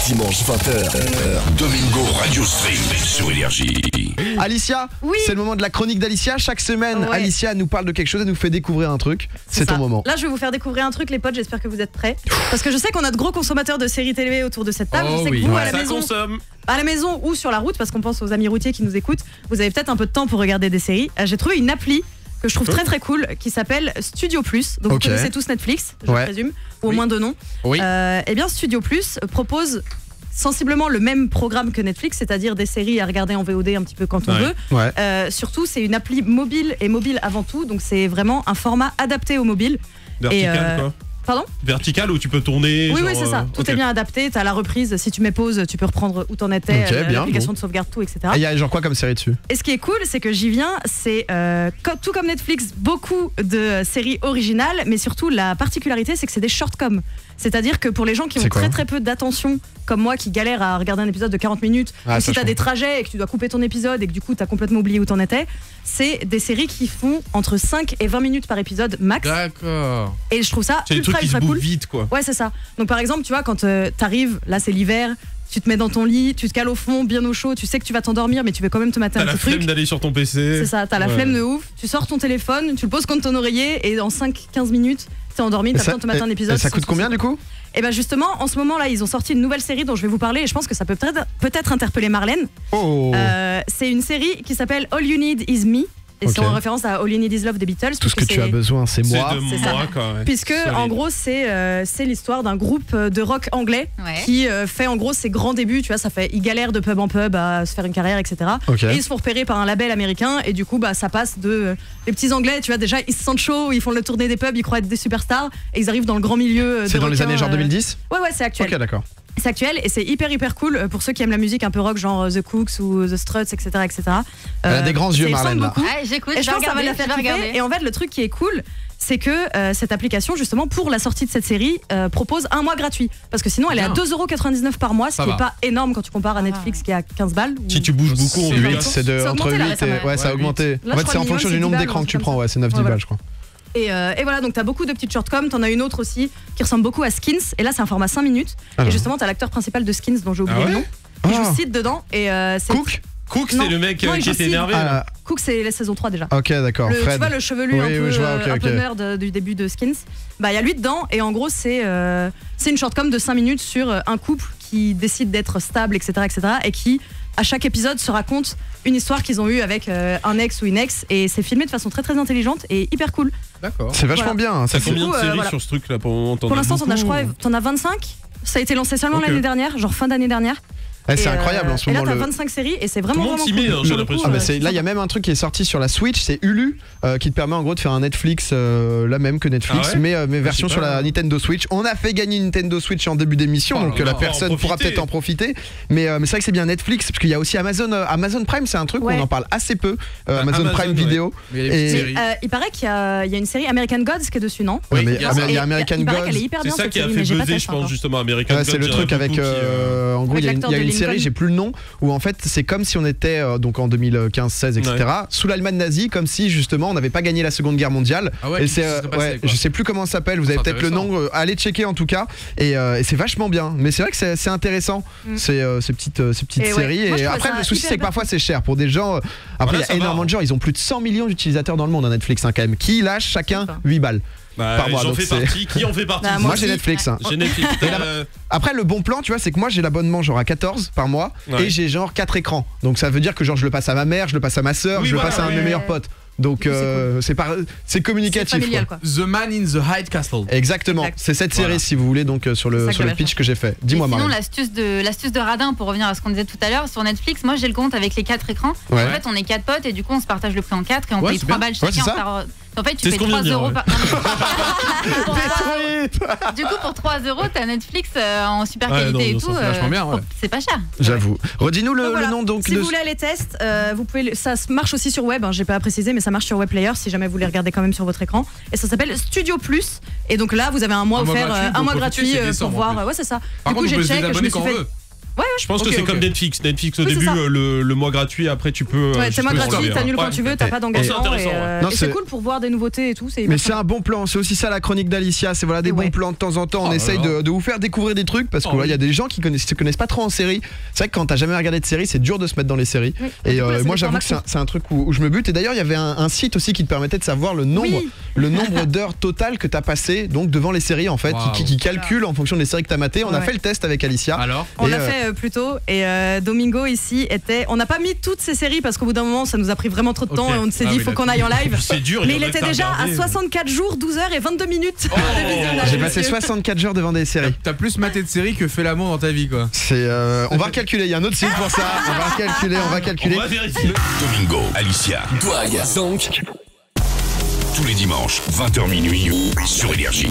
Dimanche 20h, Domingo Radio Stream sur Énergie. Alicia, oui. C'est le moment de la chronique d'Alicia. Chaque semaine, Alicia nous parle de quelque chose, elle nous fait découvrir un truc. C'est ton moment. Là, je vais vous faire découvrir un truc, les potes. J'espère que vous êtes prêts. Parce que je sais qu'on a de gros consommateurs de séries télé autour de cette table. Je sais que vous, à la maison ou sur la route, parce qu'on pense aux amis routiers qui nous écoutent, vous avez peut-être un peu de temps pour regarder des séries. J'ai trouvé une appli que je trouve très très cool qui s'appelle Studio Plus. Donc vous connaissez tous Netflix, je présume, ou au moins de nom. Eh bien Studio Plus propose sensiblement le même programme que Netflix, c'est-à-dire des séries à regarder en VOD un petit peu quand on veut. Surtout, c'est une appli mobile et mobile avant tout, donc c'est vraiment un format adapté au mobile. Vertical quoi. Pardon ? Vertical où tu peux tourner. Oui, c'est ça. Tout est bien adapté. T'as la reprise. Si tu mets pause, tu peux reprendre où t'en étais. L'application de sauvegarde, tout, etc. Et il y a genre quoi comme série dessus ? Et ce qui est cool, c'est que j'y viens. C'est tout comme Netflix, beaucoup de séries originales, mais surtout la particularité, c'est que c'est des shortcoms. C'est-à-dire que pour les gens qui ont très très peu d'attention, comme moi qui galère à regarder un épisode de 40 minutes, ou si t'as des trajets et que tu dois couper ton épisode et que du coup t'as complètement oublié où t'en étais, c'est des séries qui font entre 5 et 20 minutes par épisode max. D'accord. Et je trouve ça ultra cool. Vite quoi. Ouais, c'est ça. Donc par exemple, tu vois, quand t'arrives, là c'est l'hiver, tu te mets dans ton lit, tu te cales au fond, bien au chaud, tu sais que tu vas t'endormir, mais tu veux quand même te mater un petit truc. T'as la flemme d'aller sur ton PC. C'est ça, t'as la flemme de ouf. Tu sors ton téléphone, tu le poses contre ton oreiller et en 5-15 minutes, t'es endormi, t'as besoin de te mater un épisode. Et ça coûte combien du coup ? Et ben justement, en ce moment là, ils ont sorti une nouvelle série dont je vais vous parler et je pense que ça peut peut-être interpeller Marlène. C'est une série qui s'appelle All You Need Is Me. Et c'est en référence à All You Need Is Love des Beatles. Tout ce que tu as besoin, c'est moi. C'est moi quand même. Puisque en gros, c'est l'histoire d'un groupe de rock anglais qui fait en gros ses grands débuts. Tu vois, ils galèrent de pub en pub à se faire une carrière, etc. Et ils se font repérer par un label américain. Et du coup, ça passe de les petits anglais. Tu vois, déjà ils se sentent chauds, ils font le tournée des pubs, ils croient être des superstars et ils arrivent dans le grand milieu. C'est dans les années genre 2010. Ouais, c'est actuel. Ok, d'accord. C'est actuel et c'est hyper cool pour ceux qui aiment la musique un peu rock, genre The Cooks ou The Struts, etc. Elle a des grands yeux, Marlène, là. J'écoute, je pense que ça va la faire regarder. Et en fait, le truc qui est cool, c'est que cette application, justement, pour la sortie de cette série, propose un mois gratuit. Parce que sinon, elle est à 2,99€ par mois, ce qui n'est pas énorme quand tu compares à Netflix qui est à 15 balles. Si tu bouges beaucoup, c'est entre 8 et... ça a augmenté. En fait, c'est en fonction du nombre d'écrans que tu prends. C'est 9-10 balles, je crois. Et voilà, donc t'as beaucoup de petites shortcoms. T'en as une autre aussi qui ressemble beaucoup à Skins. Et là, c'est un format 5 minutes. Et justement, t'as l'acteur principal de Skins dont j'ai oublié le nom. Qui joue Sid dedans. Et c'est Cook, c'est le mec qui était énervé. Cook, c'est la saison 3 déjà. Ok, d'accord. Tu vois le chevelu un peu nerd du début de Skins. Il y a lui dedans. Et en gros, c'est une shortcom de 5 minutes sur un couple qui décide d'être stable, etc. Et qui, à chaque épisode, se raconte une histoire qu'ils ont eue avec un ex ou une ex. Et c'est filmé de façon très très intelligente et hyper cool. D'accord. C'est vachement bien. Ça fait combien de séries sur ce truc là pour l'instant, t'en as 25. Ça a été lancé seulement l'année dernière, genre fin d'année dernière. C'est incroyable en ce moment. Et là, t'as 25 séries et c'est vraiment cool. J'ai l'impression. Là, il y a même un truc qui est sorti sur la Switch, c'est Hulu, qui te permet en gros de faire un Netflix, la même que Netflix, mais version sur la Nintendo Switch. On a fait gagner une Nintendo Switch en début d'émission, donc la personne pourra peut-être en profiter. Mais c'est vrai que c'est bien Netflix, parce qu'il y a aussi Amazon Prime, c'est un truc où on en parle assez peu. Amazon Prime Vidéo. Il paraît qu'il y a une série American Gods qui est dessus, non ? Oui, il y a American Gods. C'est ça qui a fait buzzer, je pense, justement, American Gods. C'est le truc avec. En gros, il y a une série, j'ai plus le nom, où en fait c'est comme si on était donc en 2015-16 etc. sous l'Allemagne nazie, comme si justement on n'avait pas gagné la Seconde Guerre mondiale. Et c'est je sais plus comment ça s'appelle, vous avez peut-être le nom, allez checker en tout cas. Et c'est vachement bien, mais c'est vrai que c'est intéressant ces petites séries. Et après le souci c'est que parfois c'est cher pour des gens. Après il y a énormément de gens, ils ont plus de 100 millions d'utilisateurs dans le monde, Netflix quand même, qui lâchent chacun 8 balles par mois. J'en fais partie. Qui en fait partie? Moi j'ai Netflix. J'ai Netflix. Après le bon plan, tu vois, c'est que moi j'ai l'abonnement genre à 14 par mois et j'ai genre 4 écrans. Donc ça veut dire que genre je le passe à ma mère, je le passe à ma soeur, je le passe à un de mes meilleurs potes. Donc c'est communicatif. Familial, quoi. The Man in the High Castle. Exactement. C'est cette série si vous voulez, donc sur le pitch que j'ai fait. Dis-moi Marlène. Sinon l'astuce de radin, pour revenir à ce qu'on disait tout à l'heure, sur Netflix, moi j'ai le compte avec les 4 écrans. En fait on est 4 potes et du coup on se partage le prix en 4 et on paye 3 balles chacun. En fait tu payes 3 euros par... Du coup pour 3 euros t'as Netflix en super qualité et tout. C'est pas cher. J'avoue. Redis-nous le nom donc. Si vous voulez les tests, vous pouvez. Ça marche aussi sur web. J'ai pas précisé, mais ça marche sur Web Player si jamais vous les regardez quand même sur votre écran. Et ça s'appelle Studio Plus. Et donc là vous avez un mois offert, un mois gratuit pour voir. Ouais c'est ça. Par contre, on peut se désabonner quand on veut. Je pense que c'est comme Netflix. Netflix au début, le mois gratuit, après tu peux. Ouais, c'est mois gratuit, t'annules quand tu veux, t'as pas d'engagement. Et c'est cool pour voir des nouveautés et tout. Mais c'est un bon plan, c'est aussi ça la chronique d'Alicia, c'est voilà des bons plans de temps en temps. On essaye de vous faire découvrir des trucs parce que il y a des gens qui se connaissent pas trop en série. C'est vrai que quand t'as jamais regardé de série, c'est dur de se mettre dans les séries. Et moi j'avoue que c'est un truc où je me bute. Et d'ailleurs il y avait un site aussi qui te permettait de savoir le nombre d'heures totales que t'as passé donc devant les séries en fait, qui calcule en fonction des séries que t'as matées. On a fait le test avec Alicia. Alors on l'a fait plus tôt et Domingo ici on n'a pas mis toutes ces séries parce qu'au bout d'un moment ça nous a pris vraiment trop de temps et on s'est dit il faut qu'on aille en live. C'est dur. Mais il était déjà à 64 jours, 12 heures et 22 minutes. J'ai passé 64 jours devant des séries. T'as plus maté de séries que fait l'amour dans ta vie quoi. On va calculer, il y a un autre site pour ça. On va calculer. On va vérifier. Domingo, Alicia, Douag, donc tous les dimanches 20h minuit sur Énergie.